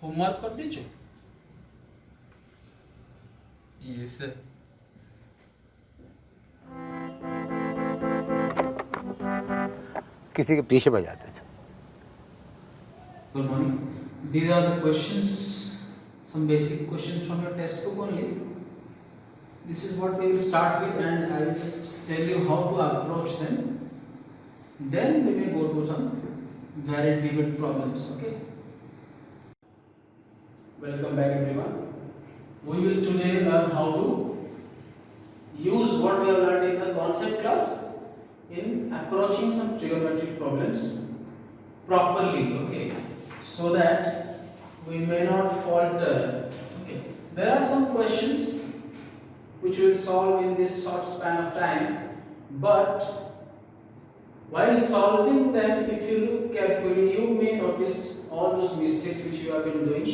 Homework कर दीजिए। Yes sir. किसी के पीछे बजाते थे। Good morning. These are the questions, some basic questions from your textbook only. This is what we will start with, and I will just tell you how to approach them. Then we may go to some very vivid problems. Okay. Welcome back, everyone. We will today learn how to use what we have learned in the concept class in approaching some trigonometric problems properly. Okay. So that we may not falter. Okay. There are some questions which we will solve in this short span of time, but while solving them, if you look carefully, you may notice all those mistakes which you have been doing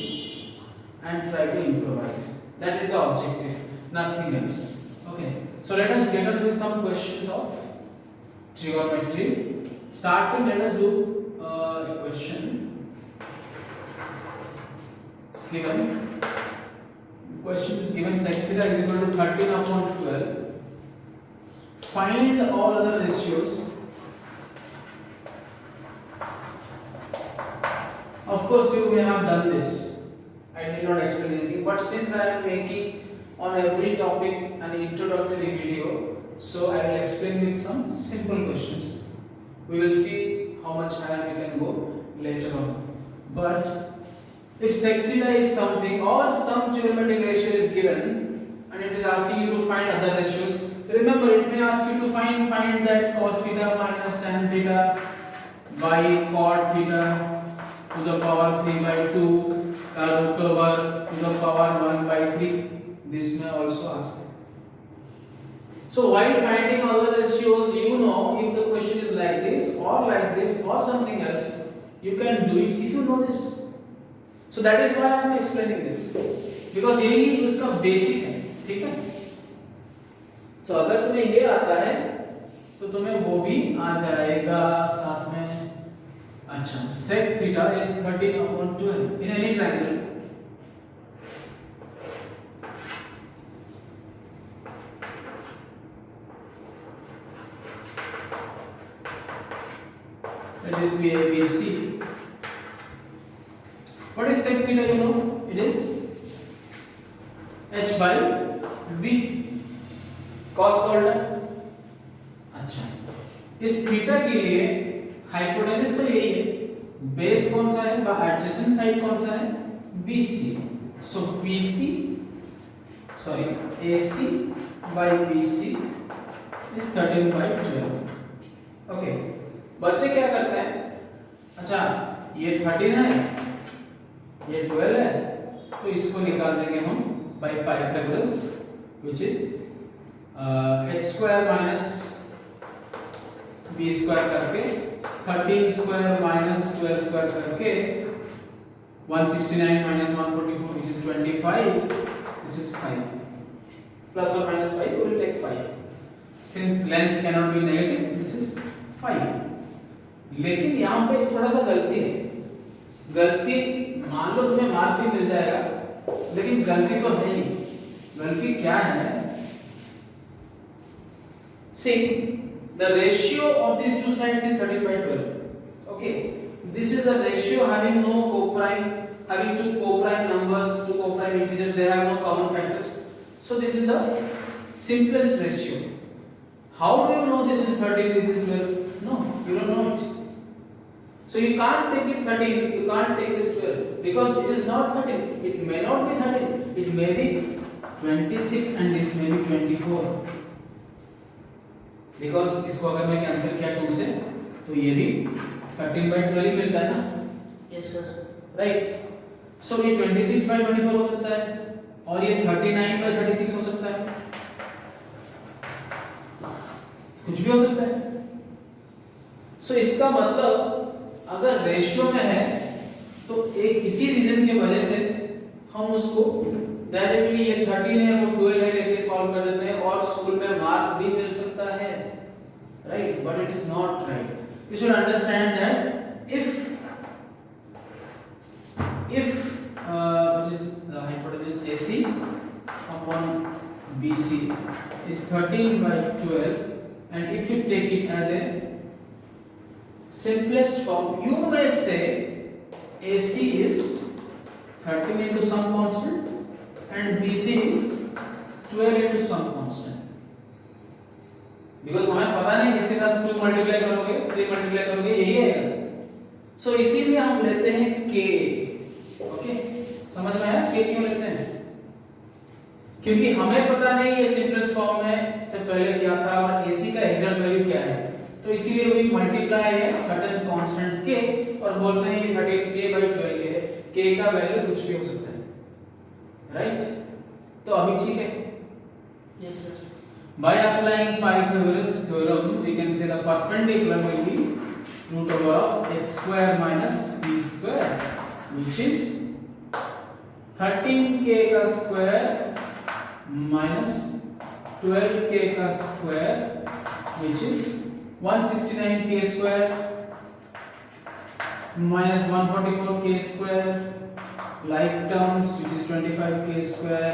and try to improvise. That is the objective, nothing else. Okay, so let us get on with some questions of trigonometry. Starting, let us do a question. It's given. Question is given: sec theta is equal to 13/12. Find all other ratios. Of course, you may have done this. I did not explain anything, but since I am making on every topic an introductory video, so I will explain with some simple questions. We will see how much higher we can go later on. But if sec theta is something or some trigonometric ratio is given and it is asking you to find other ratios, remember it may ask you to find that cos theta minus tan theta by cot theta to the power 3 by 2 root over to the power 1 by 3. This may also ask. So while finding other ratios, you know if the question is like this or something else, you can do it if you know this. So that is why I am explaining this, because यही उसका basic है, ठीक है? So अगर तुम्हें ये आता है तो तुम्हें वो भी आ जाएगा साथ में. अच्छा, sec theta is 13/12 in any triangle. Let this be ABC. What is sec theta? You know, it is h by v. cos का उल्टा. अच्छा, इस थीटा के लिए हाइपोटेनस तो यही है, बेस कौन सा है, एडजेसेंट साइड कौन सा है, BC. So PC sorry AC by BC is 13/12. Okay, बच्चे क्या करते हैं? अच्छा, ये 13 है, ये 12 है, तो इसको निकाल देंगे हम by Pythagoras, which is h square minus b square करके 13 square minus 12 square करके 169 minus 144 which is 25. This is 5 plus or minus 5. We will take 5 since length cannot be negative. This is 5. लेकिन यहाँ पे थोड़ा सा गलती है. गलती मान लो तुम्हें मार्क भी मिल जाएगा, लेकिन गलती तो है ही. गलती क्या है? See, the ratio of these two sides is 13/12. Okay, this is the ratio having no coprime, having two coprime numbers, two coprime integers. They have no common factors. So this is the simplest ratio. How do you know this is 13? This is 12? No, you don't know it. So you can't take it 13. You can't take this 12 because it is not 13. It may not be 13. It may be 26 and this may be 24. Because इसको अगर मैं cancel किया 2 से तो ये भी 13/12 ही मिलता है ना. Yes sir. राइट. सो ये 26/24 हो सकता है और ये 39/36 हो सकता है, कुछ भी हो सकता है. सो इसका मतलब अगर रेशियो में है तो एक इसी रीजन की वजह से हम उसको डायरेक्टली ये 13 है वो 12 है लेके सॉल्व कर देते हैं और स्कूल में मार्क भी मिल सकता है. Right, but it is not right. You should understand that if this AC upon BC is 13 by 12, and if you take it as a simplest form, you may say AC is 13 into some constant and BC is 12 into some constant, because हमें पता नहीं इसके साथ 2 multiply करोगे 3 multiply करोगे यही आएगा। सो इसीलिए हम लेते हैं k। ओके, समझ में आया k क्यों लेते हैं? क्योंकि हमें पता नहीं ये सिंपलेस्ट फॉर्म में से पहले क्या था और AC का एग्जैक्ट वैल्यू क्या है, तो इसीलिए वी मल्टीप्लाई है सर्टेन कांस्टेंट k और बोलते हैं ये 13k by 12k है। k का वैल्यू कुछ भी हो सकता है, राइट? तो अभी ठीक है। Yes, sir. By applying Pythagoras theorem, we can say the perpendicular will be root over of x square minus b square, which is 13k का square minus 12k का square, which is 169k square minus 144k square, like terms which is 25k square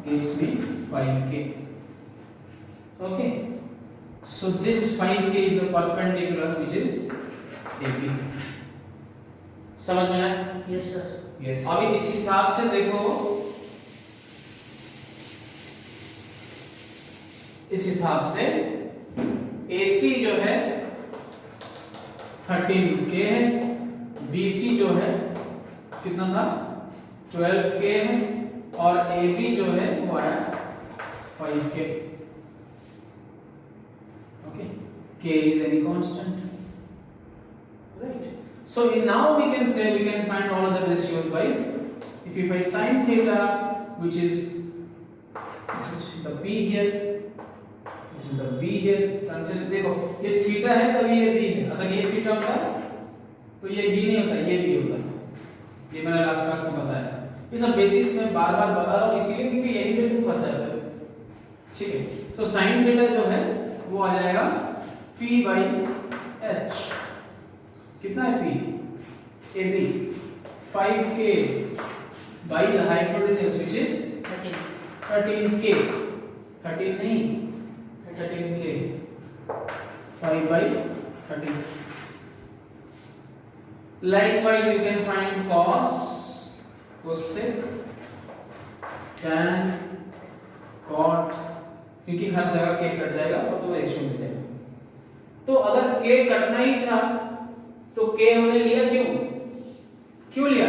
gives me 5k. Okay, so this 5k is the perpendicular which is AB. समझ में आया? Yes, sir. Yes. अभी इस हिसाब से देखो, इस हिसाब से AC जो है 13k है, BC जो है कितना था 12k है, और AB जो है वो आया 5k। Okay, k is any constant, right? So now we can say we can find all other ratios by, if you find sin theta, which is this is the b here, this is the b here, consider देखो ये theta है तभी ये b है, अगर ये theta होता तो ये b नहीं होता, ये b होता। ये मैंने लास्ट क्लास में बताया था। ये सब बेसिक मैं बार बार बता रहा हूँ इसीलिए क्योंकि यहीं पे तुम फंस जाते हो, ठीक है? तो sin थीटा जो है वो आ जाएगा p by h, कितना है p? AB 5k by the hypotenuse which is 13k, 13 नहीं 13k, 5 by 13. Likewise you can find cos, cosec, tan, cot, क्योंकि हर जगह k कट जाएगा और तो रेशियो मिल जाएगा। तो अगर k कटना ही था तो k हमने लिया क्यों लिया?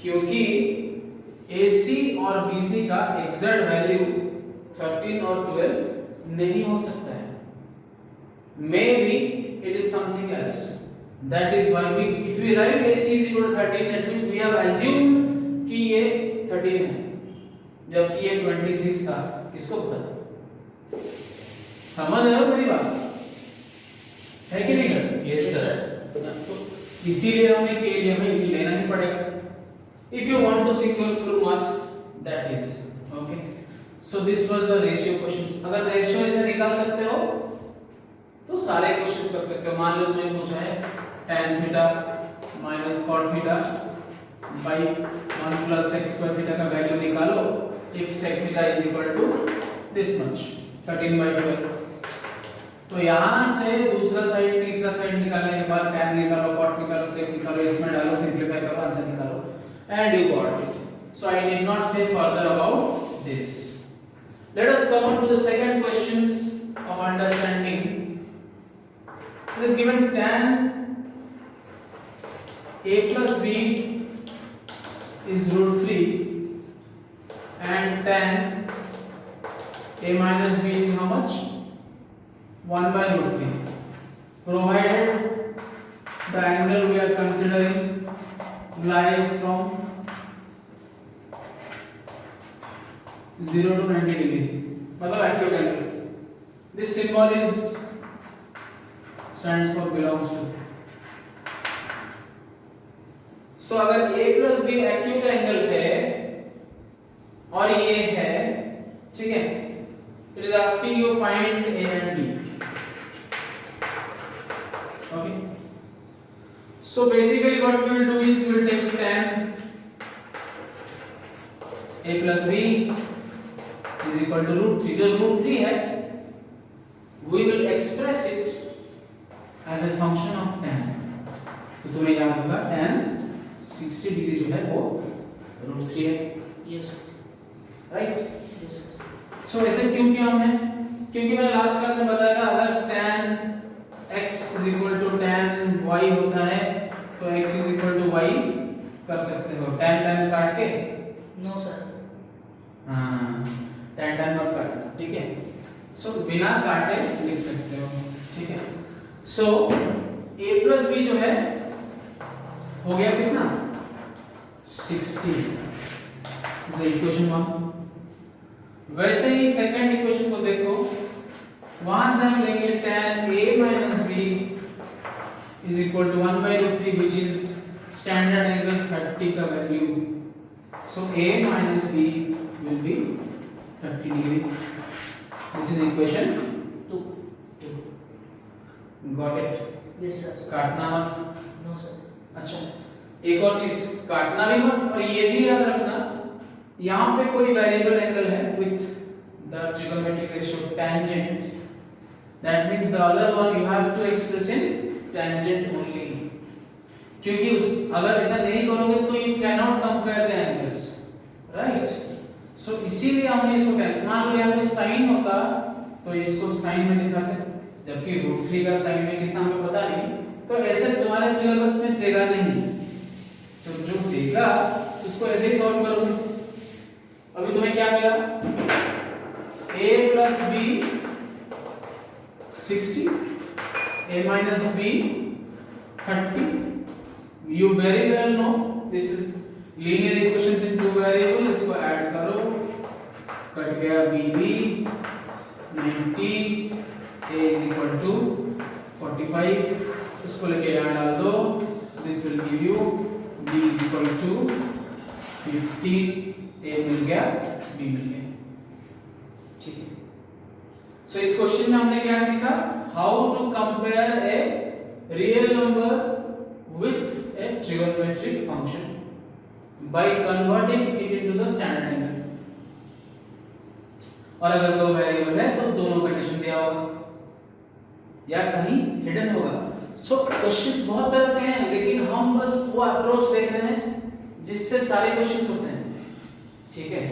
क्योंकि AC और BC का एग्जैक्ट वैल्यू 13 और 12 नहीं हो सकता है। Maybe it is something else. That is why we, if we write AC is equal to 13, that means we have assumed कि ये 13 है, जबकि ये 26 था। किसको पता? समझ रहे हो मेरी बात? है कि नहीं? Yes, sir. तो इसीलिए हमने के लिए हमें लेना ही पड़ेगा। If you want to secure full marks, that is okay. So this was the ratio questions. अगर रेशियो ऐसे निकाल सकते हो तो सारे क्वेश्चंस कर सकते हो। मान लो तुम्हें पूछा है tan theta minus cot theta by 1 plus sec square theta का वैल्यू निकालो if sec theta is equal to this much 13 by 12। तो यहाँ से दूसरा साइड तीसरा साइड निकालने के बाद tan निकालो cot निकालो sec निकालो, इसमें डालो सिंपलीफाई करो आंसर निकालो and you got it. So I need not say further about this. Let us come on to the second questions of understanding. It is given tan a plus b is root 3 and tan a minus b is how much? 1 by root 3. Provided the angle we are considering lies from 0 to 90 degree, मतलब acute angle. This symbol is stands for belongs to. So अगर a plus b acute angle है और ये है, ठीक है, it is asking you find a and b. Okay. So basically what we will do is we will take tan a plus b is equal to root 3. जो root 3 है we will express it as a function of tan. तो तुम्हें याद होगा tan 60 degree जो है वो root 3 है. Yes. राइट? Yes. सो ऐसे क्यों किया हमने? क्योंकि मैंने लास्ट क्लास में बताया था अगर tan x is equal to tan y होता है तो x is equal to y कर सकते हो. tan tan काट के No sir. हाँ tan tan मत काटना, ठीक है? सो बिना काटे लिख सकते हो, ठीक है? सो a plus b जो है हो गया कितना 60 इज द इक्वेशन 1. वैसे ही सेकंड इक्वेशन को देखो, वहां से हम लेंगे tan a minus b is equal to 1 by root 3 which is standard angle 30 का value. So a minus b will be 30 degree. This is equation 2. 2. got it. Yes sir. काटना मत. No sir. अच्छा एक और चीज, काटना भी मत और ये भी याद रखना यहाँ पे कोई वेरिएबल एंगल है with the trigonometric ratio tangent. That means the other one you have to express in tangent only. क्योंकि उस अगर ऐसा नहीं करोगे तो you cannot compare the angles, right? So इसीलिए हमने इसको मान लो यहाँ पे sin होता तो इसको sin में दिखाते, जबकि रूट 3 का sin में कितना हमें पता नहीं, तो ऐसे तुम्हारे सिलेबस में देगा नहीं. तो जो देगा उसको ऐसे ही सॉल्व करोगे. अभी तुम्हें क्या मिला? a plus b 60, a minus b 30. You very well know this is linear equations in two variable. इसको ऐड करो, कट गया bb 90, a is equal to 45. उसको लेके यहाँ डाल दो. This will give you b is equal to 50. a मिल गया, b मिल गया, ठीक है? सो इस क्वेश्चन में हमने क्या सीखा? How to compare a real number with a trigonometric function by converting it into the standard angle. और अगर दो वेरिएबल है तो दोनों कंडीशन दिया होगा या कहीं हिडन होगा. सो क्वेश्चंस बहुत तरह के हैं लेकिन हम बस वो अप्रोच देख रहे हैं जिससे सारे क्वेश्चंस होते हैं, ठीक है?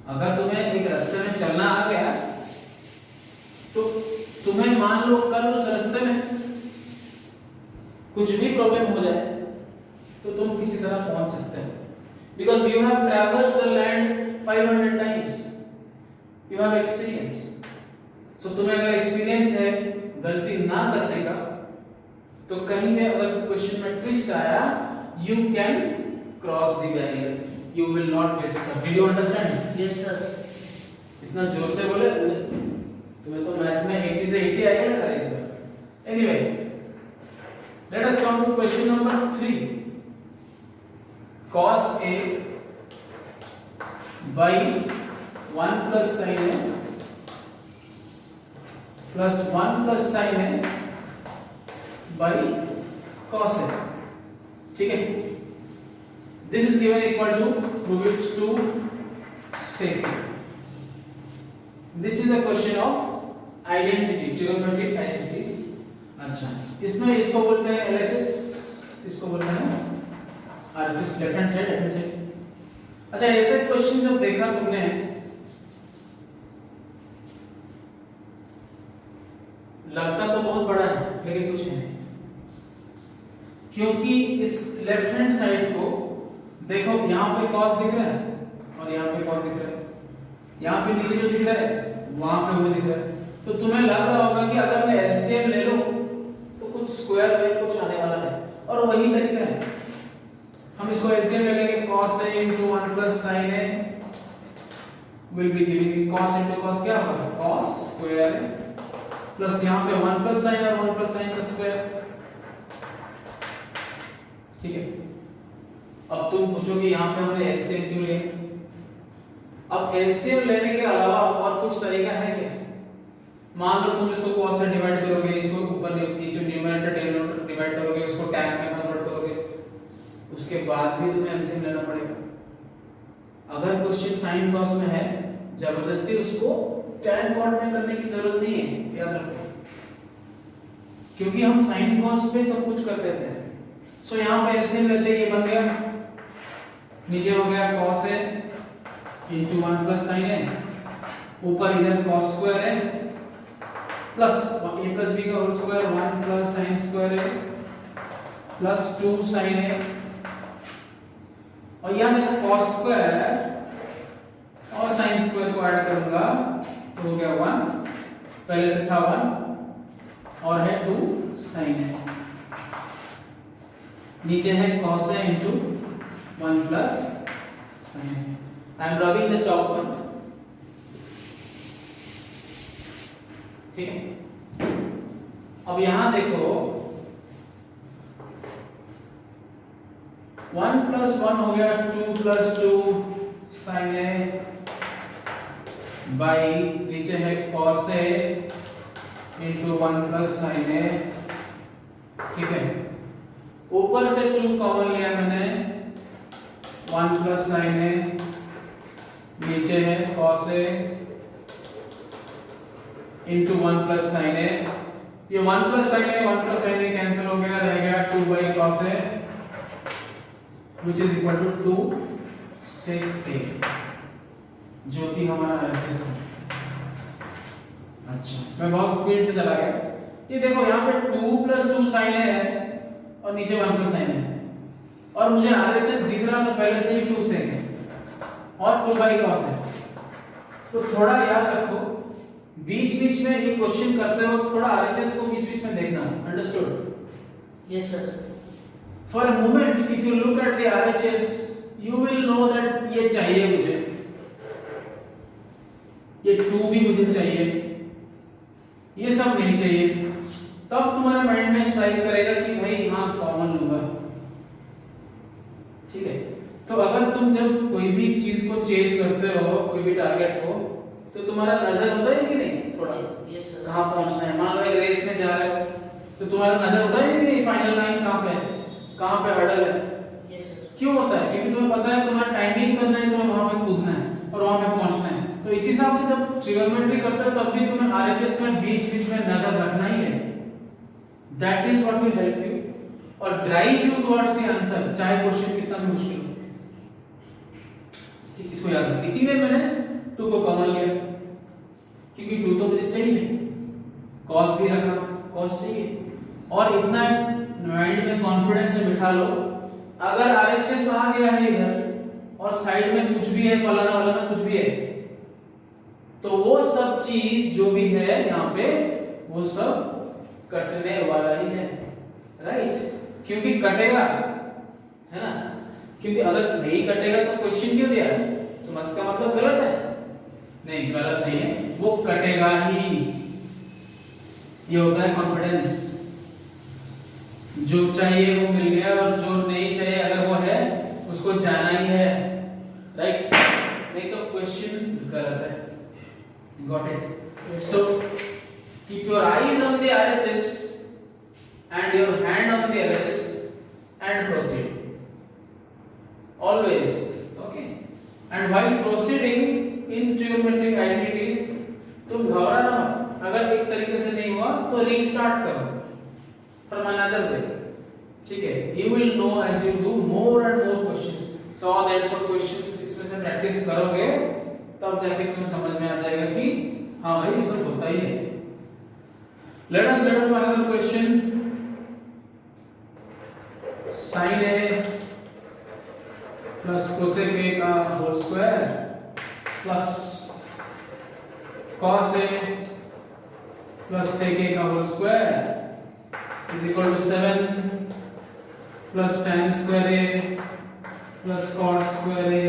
अगर तुम्हें एक रास्ते में चलना आ गया तो तुम्हें मान लो कल उस रास्ते में कुछ भी प्रॉब्लम हो जाए तो तुम किसी तरह पहुंच सकते हो, because you have traversed the land 500 times, you have experience. So तुम्हें अगर एक्सपीरियंस है गलती ना करने का तो कहीं पे अगर क्वेश्चन में ट्विस्ट आया you can cross the barrier, you will not get stuck. Did you understand? Yes sir. इतना जोर से बोले, तुम्हें तो मैथ में 80 से 80 आएगा ना इस बार. Anyway let us come to question number 3. cos a by 1 plus sin a plus 1 plus sin a by cos a, ठीक है? this is given equal to prove it to sec. this is a question of identity, trigonometric identities. अच्छा इसमें इसको बोलते हैं LHS, इसको बोलते हैं RHS, left hand side, right hand side. अच्छा ऐसे क्वेश्चन जब देखा तुमने लगता तो बहुत बड़ा है लेकिन कुछ नहीं, क्योंकि इस लेफ्ट हैंड साइड को देखो यहाँ पे cos दिख रहा है और यहाँ पे cos दिख रहा है, यहाँ पे नीचे जो दिख रहा है वहां पे वो दिख रहा है. तो तुम्हें लग रहा होगा कि अगर मैं LCM ले लूं तो कुछ स्क्वायर में कुछ आने वाला है, और वही तरीका है. हम इसको LCM ले लेंगे, cos a into 1 plus sin a will be giving cos into cos क्या होगा? cos square प्लस यहाँ पे 1 plus sin और 1 plus sin का स्क्वायर, ठीक है? अब तुम पूछोगे यहाँ पे हमने LCM क्यों लिया? अब LCM लेने के अलावा और कुछ तरीका है क्या? मान लो तुम इसको cos से डिवाइड करोगे, इसको ऊपर नीचे न्यूमरेटर डिनोमिनेटर डिवाइड करोगे, उसको tan में कन्वर्ट करोगे, उसके बाद भी तुम्हें LCM लेना पड़ेगा. अगर क्वेश्चन साइन कॉस में है, जबरदस्ती उसको tan कॉट में करने की जरूरत नहीं है, याद रखो, क्योंकि हम साइन कॉस पे सब कुछ कर देते हैं। सो यहाँ पे एलसीएम लेते हैं, ये बन गया, नीचे हो गया cos a into 1 plus sin a, ऊपर इधर cos स्क्वायर है प्लस a plus b का होल square 1 plus sin square a plus 2 sin a, और यहाँ देखो cos स्क्वायर और sin स्क्वायर को ऐड करूंगा तो हो गया 1, पहले से था 1 और है 2 sin a, नीचे है cos a into 1 plus sin a. I am rubbing the top one. ठीक है, अब यहां देखो 1 plus 1 हो गया 2 plus 2 sin a by नीचे है cos a into 1 plus sin a, ठीक है, ऊपर से 2 कॉमन लिया मैंने 1 plus sin a, नीचे है cos a into 1 plus sin a, ये 1 plus sin a 1 plus sin a cancel हो गया, रह गया 2 by cos a which is equal to 2 sec a, जो कि हमारा RHS है। अच्छा, मैं बहुत स्पीड से चला गया। ये देखो यहाँ पे 2 plus 2 sin a है और नीचे 1 plus sin a है, और मुझे RHS दिख रहा तो पहले से ही 2 sec है और 2 by cos है। तो थोड़ा याद रखो, बीच बीच में ये क्वेश्चन करते वक्त थोड़ा RHS को बीच बीच में देखना, understood? Yes sir. For a moment if you look at the RHS you will know that ये चाहिए मुझे, ये 2 भी मुझे चाहिए, ये सब नहीं चाहिए, तब तुम्हारे माइंड में स्ट्राइक करेगा कि भाई हाँ कॉमन लूंगा, ठीक है। तो अगर तुम जब कोई भी चीज को चेस करते हो, कोई भी टारगेट को, तो तुम्हारा नजर होता है कि नहीं थोड़ा, Yes sir. कहाँ पहुंचना है। मान लो एक रेस में जा रहे हो तो तुम्हारा नजर होता है कि नहीं फाइनल लाइन कहाँ पे है, कहाँ पे हर्डल है। Yes sir. क्यों होता है? क्योंकि तुम्हें पता है तुम्हारा टाइमिंग करना है, तुम्हें वहां पे कूदना है और वहां पे पहुंचना है। तो इस हिसाब से जब ट्रिगोनोमेट्री करते हो तब भी तुम्हें आरएचएस में बीच बीच में नजर रखना ही है। That is what will help you और drive you towards the answer, चाहे क्वेश्चन कितना भी मुश्किल हो। ठीक, इसको याद रखो। इसीलिए मैंने 2 को कॉमन लिया, क्योंकि 2 तो मुझे चाहिए, cos भी रखा, cos चाहिए, और इतना माइंड में कॉन्फिडेंस में बिठा लो, अगर आरएचएस आ गया है इधर और साइड में कुछ भी है, फलाना वाला कुछ भी है, तो वो सब चीज जो भी है यहाँ पे वो सब कटने वाला ही है, राइट? क्योंकि कटेगा, है ना? क्योंकि अगर नहीं कटेगा तो क्वेश्चन क्यों दिया है? तो इसका मतलब गलत है? नहीं, गलत नहीं है, वो कटेगा ही। ये होता है कॉन्फिडेंस। जो चाहिए वो मिल गया और जो नहीं चाहिए अगर वो है उसको जाना ही है, राइट? नहीं तो क्वेश्चन गलत है। Got it? Yes, So keep your eyes on the RHS and your hand on the LHS and proceed. Always, okay? And while proceeding in trigonometric identities, तुम घबराना मत। अगर एक तरीके से नहीं हुआ तो रीस्टार्ट करो from another way, ठीक है? You will know as you do more and more questions, so that's of questions इसमें से प्रैक्टिस करोगे तब जाके तुम्हें समझ में आ जाएगा कि हाँ भाई ये सब होता ही है। Let us get to another question. Sin A plus cosec A का whole square plus cos A plus sec A का whole square is equal to 7 plus tan square A plus cot square A।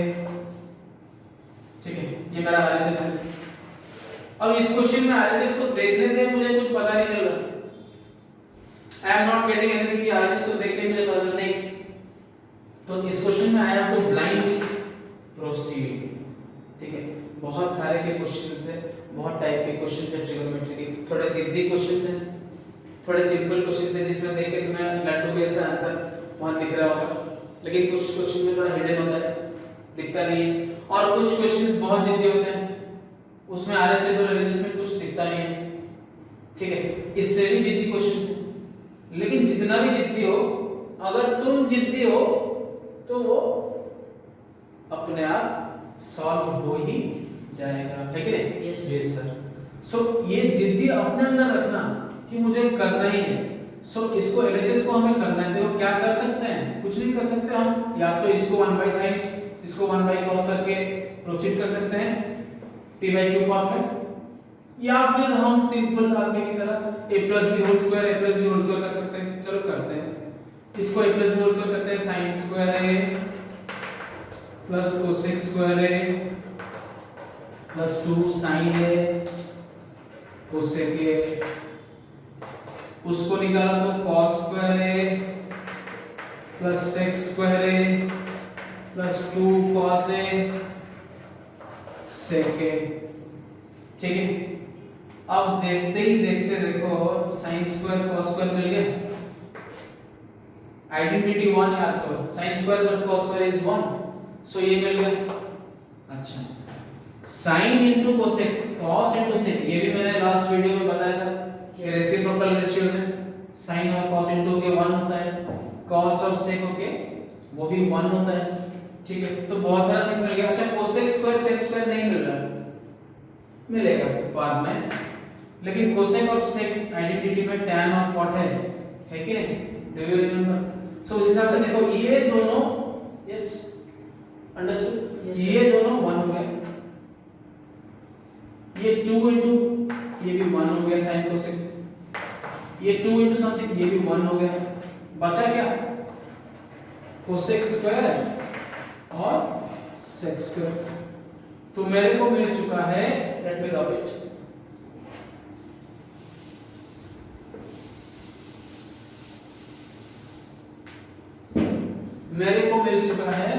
ठीक है, ये मेरा RHS है। अब इस question में RHS को देखने से मुझे कुछ पता नहीं चल रहा। I am not getting anything कि RHS को देख के मुझे पता चल नहीं। तो इस क्वेश्चन में I have to blindly proceed। ठीक है, बहुत सारे के क्वेश्चंस है, बहुत टाइप के क्वेश्चंस है ट्रिगोनोमेट्री के। थोड़े जिद्दी क्वेश्चंस हैं, थोड़े सिंपल क्वेश्चंस हैं जिसमें देख के तुम्हें लड्डू जैसा आंसर वहां दिख रहा होगा, लेकिन कुछ क्वेश्चन में थोड़ा हिडन होता है। दिखता नहीं है। और कुछ क्वेश्चंस बहुत जिद्दी होते हैं, उसमें आरएचएस और एलएचएस में कुछ दिखता नहीं है, ठीक है, इससे भी जिद्दी क्वेश्चंस है। लेकिन जितना भी जिद्दी हो, अगर तुम जिद्दी हो तो वो अपने आप सॉल्व हो ही जाएगा, है कि नहीं? Yes yes sir. सो ये जिद्दी अपने अंदर रखना कि मुझे करना ही है। सो इसको एलएचएस को हमें करना है, तो क्या कर सकते हैं? कुछ नहीं कर सकते हम, या तो इसको 1/sin इसको 1/cos करके प्रोसीड कर सकते हैं p/q फॉर्म में, या फिर हम सिंपल आगे की तरह a + b होल स्क्वायर कर सकते हैं। चलो करते हैं इसको a + b होल स्क्वायर करते हैं, sin square a plus cosec square a plus 2 sin a cosec a, उसको निकाला तो cos square a plus sec square a plus 2 cos a sec a, ठीक है। अब देखते ही देखते देखो sin स्क्वायर cos स्क्वायर मिल गया, आइडेंटिटी 1 याद करो, sin square plus cos square is 1, सो ये मिल गया। अच्छा, sin into cosec, cos into sec, ये भी मैंने लास्ट वीडियो में बताया था, ये रेसिप्रोकल रेशियोज है, sin और cos इनटू के 1 होता है, cos और sec के वो भी 1 होता है, ठीक है। तो बहुत सारा चीज मिल गया। अच्छा, cosec स्क्वायर sec स्क्वायर नहीं मिल रहा, मिलेगा बाद में, लेकिन cosec और sec आइडेंटिटी में tan और cot है कि नहीं? Do you remember? सो उस हिसाब से देखो ये दोनों, यस अंडरस्टूड, Yes, ये दोनों 1 हो गए, ये 2 इनटू ये भी 1 हो गया sin cosec, ये 2 इनटू समथिंग ये भी 1 हो गया, बचा क्या? cosec स्क्वायर और sec स्क्वायर। तो मेरे को मिल चुका है, लेट मी रब इट, मेरे को मिल चुका है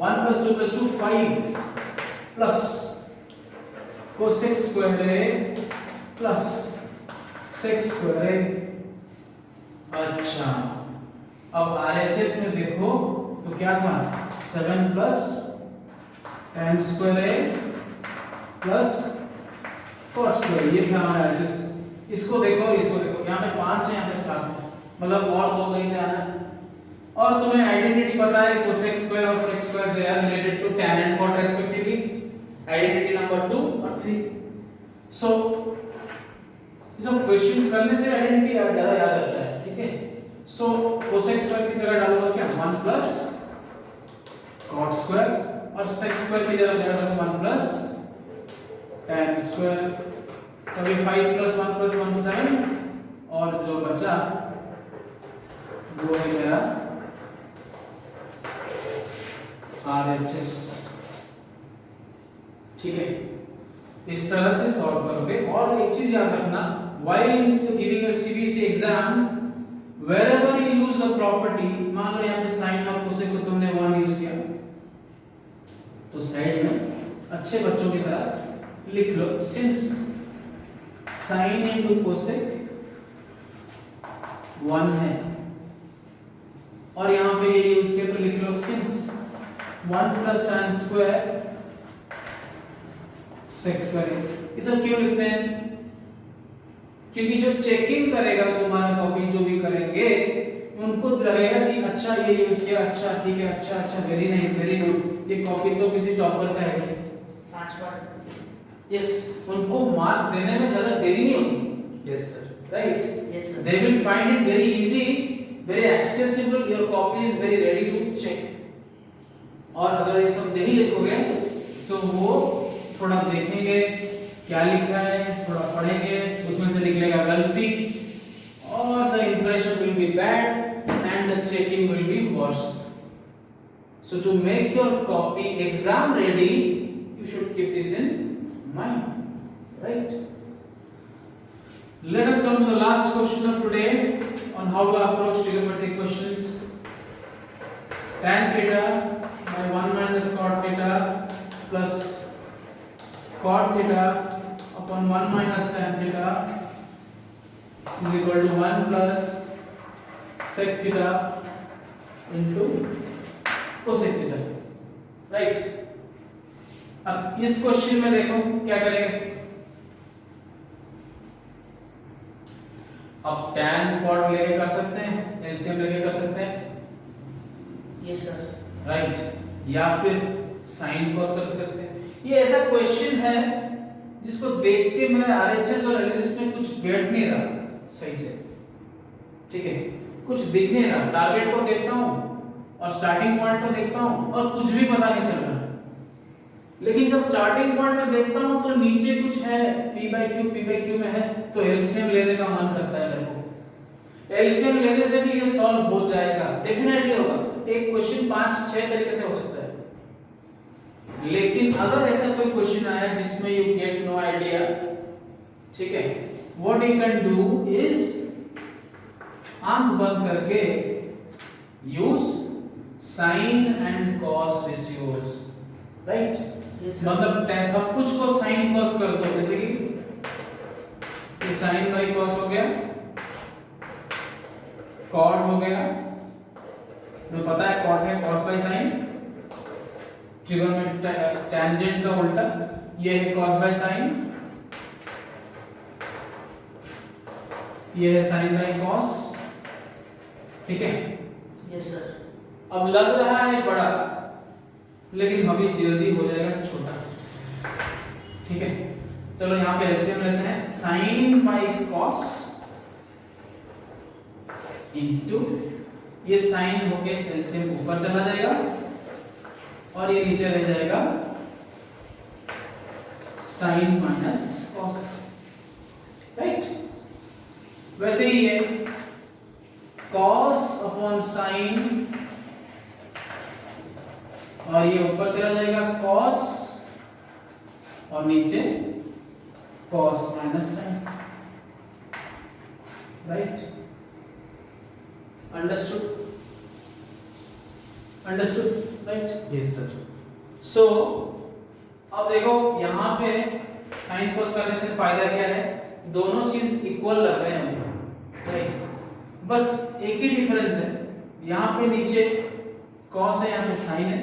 1 + 2 + 2 5 plus cosec square a plus sec square a। अच्छा, अब आरएचएस में देखो तो क्या था? 7 plus tan square a plus cot square, ये था हमारा आरएचएस। इसको देखो और इसको देखो, यहाँ पे 5 है, यहाँ पे 7 है, मतलब और दो कहीं से आना है। और तुम्हें आइडेंटिटी पता है, cosec स्क्वायर और sec square they are related to tan and cot respectively, identity number 2 और 3। सो ये सब क्वेश्चंस करने से आइडेंटिटी ज्यादा याद रहता है, ठीक है। सो cosec स्क्वायर की जगह डालूंगा क्या? 1 प्लस cot स्क्वायर, और sec स्क्वायर की जगह डालूंगा 1 प्लस tan स्क्वायर, तभी 5 + 1 + 1 7, और जो बचा वो है मेरा RHS, ठीक है। इस तरह से सॉल्व करोगे। और एक चीज याद रखना, while giving your CBSE exam, wherever you use the property, मान लो यहाँ पे sin और cosec को तुमने 1 यूज किया, तो साइड में अच्छे बच्चों की तरह लिख लो, since sin into cosec 1 है, और यहाँ पे ये यूज किया तो लिख लो since 1 plus tan square sec square. ये सब क्यों लिखते हैं? क्योंकि जो चेकिंग करेगा तुम्हारा कॉपी, जो भी करेंगे उनको लगेगा कि अच्छा ये यूज किया, अच्छा ठीक है, अच्छा अच्छा वेरी नाइस वेरी गुड, ये कॉपी तो किसी टॉपर का है भाई, 5 बार, यस, उनको मार्क देने में ज्यादा देरी नहीं होगी, yes sir. Right? Yes sir, They will find it very easy, very accessible, your copy is very ready to check। और अगर ये सब नहीं लिखोगे तो वो थोड़ा देखेंगे क्या लिखा है, थोड़ा पढ़ेंगे, उसमें से निकलेगा गलती, और the impression will be bad and the checking will be worse। So to make your copy exam ready, you should keep this in mind, right? Let us come to the last question of today on how to approach trigonometric questions. Tan theta by 1 minus cot theta plus cot theta upon 1 minus tan theta is equal to 1 plus sec theta into cosec theta, right? इस question में देखो क्या करेंगे। अब tan cot लेके कर सकते हैं, एलसीएम लेके कर सकते हैं, यस सर, राइट, या फिर sin cos कर सकते हैं। ये ऐसा क्वेश्चन है जिसको देख के मैं आरएचएस और एलएचएस में कुछ बैठ नहीं रहा सही से, ठीक है, कुछ दिख नहीं रहा। टारगेट को देखता हूँ और स्टार्टिंग पॉइंट को देखता हूँ और कुछ भी पता नहीं चल रहा। लेकिन जब स्टार्टिंग पॉइंट में देखता हूँ तो नीचे कुछ है, p/q में है, तो एलसीएम लेने का मन करता है मेरे को। एलसीएम लेने से भी ये सॉल्व हो जाएगा, डेफिनेटली होगा। एक क्वेश्चन 5-6 तरीके से हो सकता है, लेकिन अगर ऐसा कोई क्वेश्चन आया जिसमें यू गेट नो आइडिया, ठीक है, what you can do is आंख बंद करके use sine and cos ratios, right. Yes sir, मतलब सब कुछ को साइन कॉस कर दो, जैसे कि ये साइन बाई कॉस हो गया, कॉट हो गया, तो पता है कॉट है cos by sine, trigonometry tangent का उल्टा, ये है कॉस बाई साइन, ये है साइन बाई कॉस, ठीक है। यस सर, अब लग रहा है बड़ा, लेकिन अभी जल्दी हो जाएगा छोटा, ठीक है। चलो यहाँ पे एलसीएम लेते हैं, साइन बाई कॉस इनटू, ये साइन होके एलसीएम ऊपर चला जाएगा और ये नीचे रह जाएगा साइन माइनस कॉस, राइट। वैसे ही है कॉस अपॉन साइन, और ये ऊपर चला जाएगा कॉस और नीचे cos minus sine, right. Understood, understood, right, yes sir. So अब देखो यहाँ पे साइन कॉस करने से फायदा क्या है, दोनों चीज इक्वल लग रहे हैं, राइट। बस एक ही डिफरेंस है, यहाँ पे नीचे कॉस है, यहाँ पे साइन है,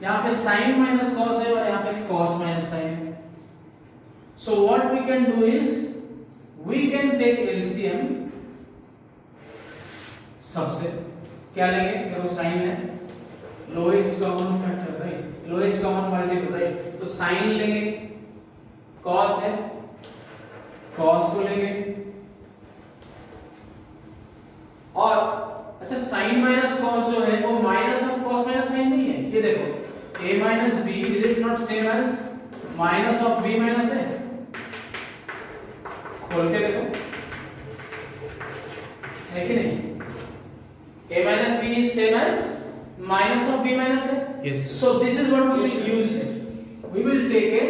यहाँ पे साइन माइनस कॉस है और यहाँ पे कॉस माइनस साइन है। So what we can do is we can take LCM सबसे, क्या लेंगे, देखो साइन है, lowest common factor, right, lowest common multiple, right, तो साइन लेंगे, कॉस है, कॉस को लेंगे, और अच्छा साइन माइनस कॉस जो है वो minus of cos minus sine नहीं है, ये देखो a minus b is it not same as minus of b minus a, खोल के देखो है कि नहीं, a minus b is same as minus of b minus a, Yes. so this is what we will use here, we will take a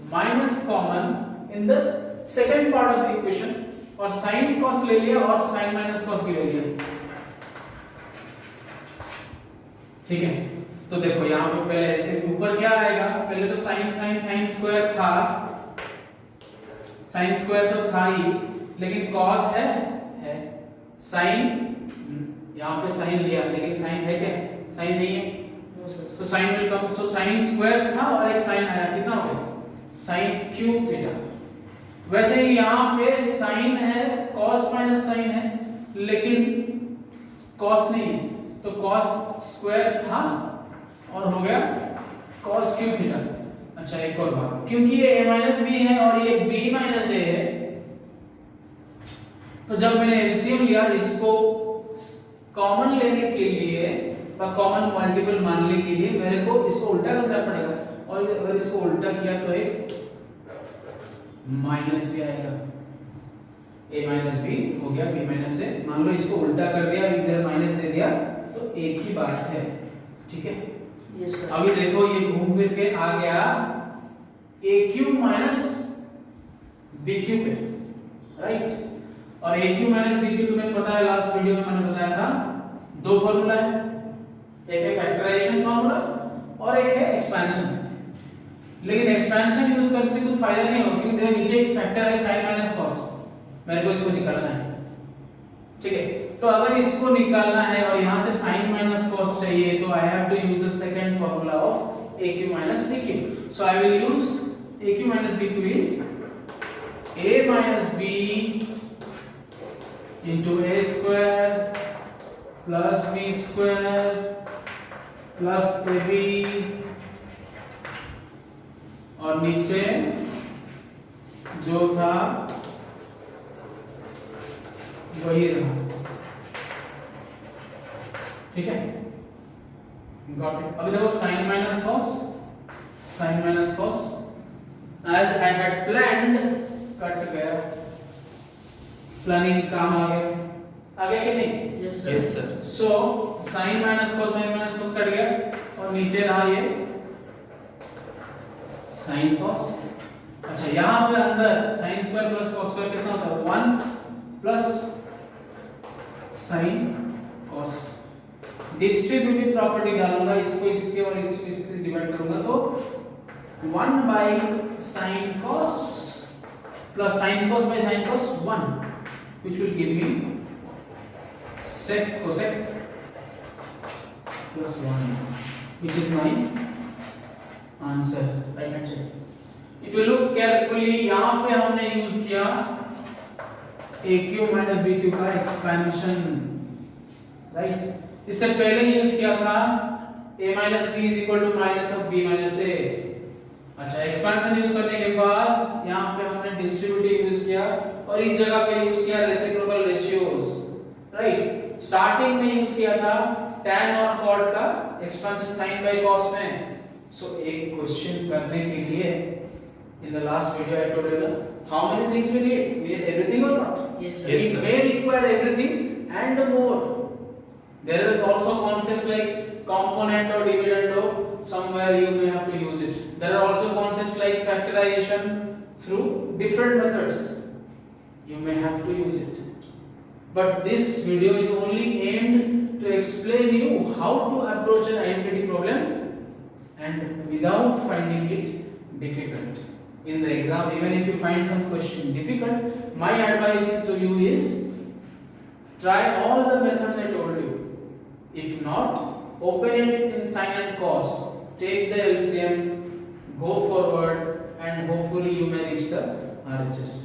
minus common in the second part of the equation, और sin cos ले लिया और sin minus cos भी ले लिया, ठीक है। तो देखो यहाँ पे पहले ऐसे ऊपर क्या आएगा, पहले तो साइन साइन साइन स्क्वायर था, साइन स्क्वायर तो था ही, लेकिन कॉस है, साइन यहाँ पे साइन लिया, लेकिन साइन है क्या, साइन नहीं है, नो सर, तो sine will come, so sine square था और एक साइन आया, कितना हो गया, साइन क्यूब थीटा। वैसे ही यहाँ पे साइन है, कॉस माइनस साइन है, लेकिन कॉस नहीं है, तो कॉस स्क्वायर था और हो गया cos क्यूब थीटा। अच्छा एक और बात, क्योंकि ये a माइनस बी है और ये b माइनस a है, तो जब मैंने एलसीएम लिया, इसको कॉमन लेने के लिए या कॉमन मल्टीपल मानने के लिए मेरे को इसको उल्टा करना पड़ेगा, और अगर इसको उल्टा किया तो एक माइनस भी आएगा, a माइनस बी हो गया b माइनस a, मान लो इसको उल्टा कर दिया, इधर माइनस दे दिया, तो एक ही बात है, ठीक है। यस सर, अभी देखो ये घूम फिर के आ गया a cube minus b cube पे, राइट, और a cube minus b cube तुम्हें पता है, लास्ट वीडियो में मैंने बताया था, दो फार्मूला है, एक है फैक्टराइजेशन फार्मूला और एक है एक्सपेंशन, लेकिन एक्सपेंशन यूज करने से कुछ फायदा नहीं होगा, क्योंकि देखो नीचे एक फैक्टर है sin माइनस cos, मेरे को इसको निकालना है, ठीक है। तो अगर इसको निकालना है और यहाँ से sin माइनस cos चाहिए, तो I have to use the second formula of AQ minus BQ. So I will use AQ minus BQ is A minus B into A square plus B square plus AB और नीचे जो था वही रहा, ठीक है, गॉट इट। अभी देखो sine minus cos as I had planned cut गया, प्लानिंग काम आ गया कि नहीं? Yes sir. Yes sir. So sine minus cos cut गया और नीचे रहा ये साइन कॉस। अच्छा यहाँ पे अंदर sine square plus cos square कितना होता है? 1 plus sine cos. Distributive property डालूंगा, इसको इसके और इसको डिवाइड करूंगा तो 1 by sine cos plus sine cos by sine cos 1 which will give me sec cosec plus 1 which is my answer, right hand side. If you look carefully यहाँ पे हमने यूज किया AQ minus BQ का expansion, right? इससे पहले use किया था A minus B is equal to minus of B minus A। अच्छा एक्सपेंशन यूज करने के बाद यहाँ पे हमने डिस्ट्रीब्यूटिव यूज किया और इस जगह पे यूज किया रेसिप्रोकल रेशियोज, राइट? स्टार्टिंग में यूज किया था tan और cot का एक्सपेंशन sin बाय cos में। सो एक क्वेश्चन करने के लिए in the last video I told you that how many things we need everything or not? Yes sir। Yes, We sir. may require everything and more. There is also concepts like component or dividend, somewhere you may have to use it. There are also concepts like factorization through different methods. You may have to use it. But this video is only aimed to explain you how to approach an identity problem and without finding it difficult. In the exam, even if you find some question difficult, my advice to you is try all the methods I told you. If not, open it in sin and cos, take the LCM, go forward, and hopefully you may reach the RHS.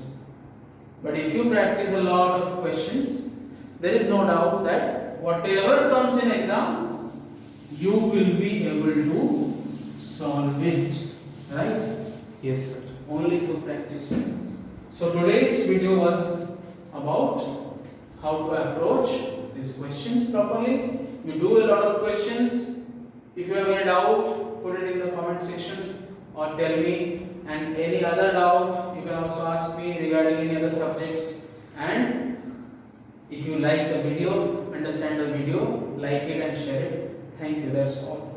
But if you practice a lot of questions, there is no doubt that whatever comes in exam, you will be able to solve it, right? Yes sir। Only through practice. So today's video was about how to approach these questions properly. You do a lot of questions. If you have any doubt, put it in the comment sections or tell me. And any other doubt, you can also ask me regarding any other subjects. And if you like the video, understand the video, like it and share it. Thank you. That's all.